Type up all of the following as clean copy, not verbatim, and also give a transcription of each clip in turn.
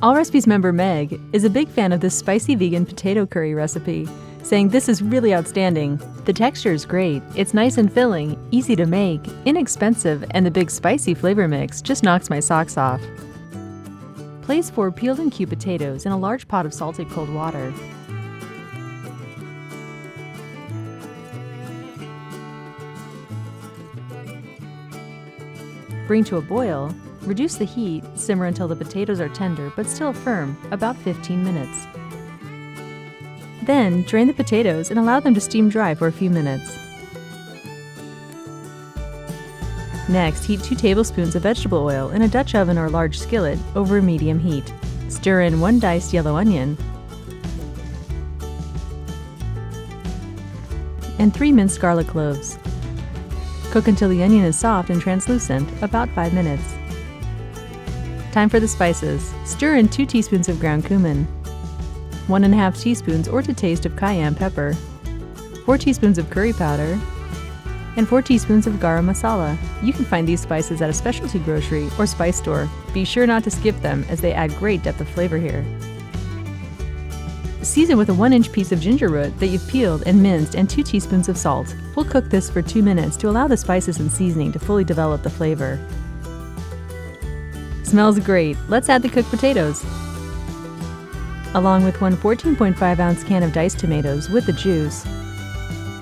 Allrecipes member Meg is a big fan of this spicy vegan potato curry recipe, saying this is really outstanding. The texture is great, it's nice and filling, easy to make, inexpensive, and the big spicy flavor mix just knocks my socks off. Place 4 peeled and cubed potatoes in a large pot of salted cold water. Bring to a boil, reduce the heat, simmer until the potatoes are tender but still firm, about 15 minutes. Then, drain the potatoes and allow them to steam dry for a few minutes. Next, heat 2 tablespoons of vegetable oil in a Dutch oven or large skillet over a medium heat. Stir in 1 diced yellow onion and 3 minced garlic cloves. Cook until the onion is soft and translucent, about 5 minutes. Time for the spices. Stir in 2 teaspoons of ground cumin, 1½ teaspoons or to taste of cayenne pepper, 4 teaspoons of curry powder, and 4 teaspoons of garam masala. You can find these spices at a specialty grocery or spice store. Be sure not to skip them as they add great depth of flavor here. Season with a 1-inch piece of ginger root that you've peeled and minced and 2 teaspoons of salt. We'll cook this for 2 minutes to allow the spices and seasoning to fully develop the flavor. Smells great. Let's add the cooked potatoes, along with 1 14.5-ounce can of diced tomatoes with the juice,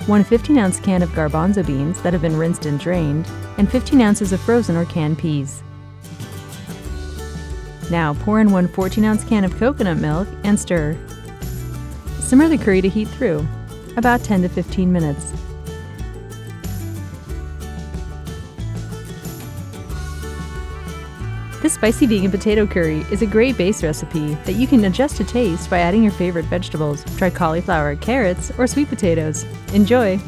1 15-ounce can of garbanzo beans that have been rinsed and drained, and 15 ounces of frozen or canned peas. Now pour in 1 14-ounce can of coconut milk and stir. Simmer the curry to heat through, about 10 to 15 minutes. This spicy vegan potato curry is a great base recipe that you can adjust to taste by adding your favorite vegetables. Try cauliflower, carrots, or sweet potatoes. Enjoy!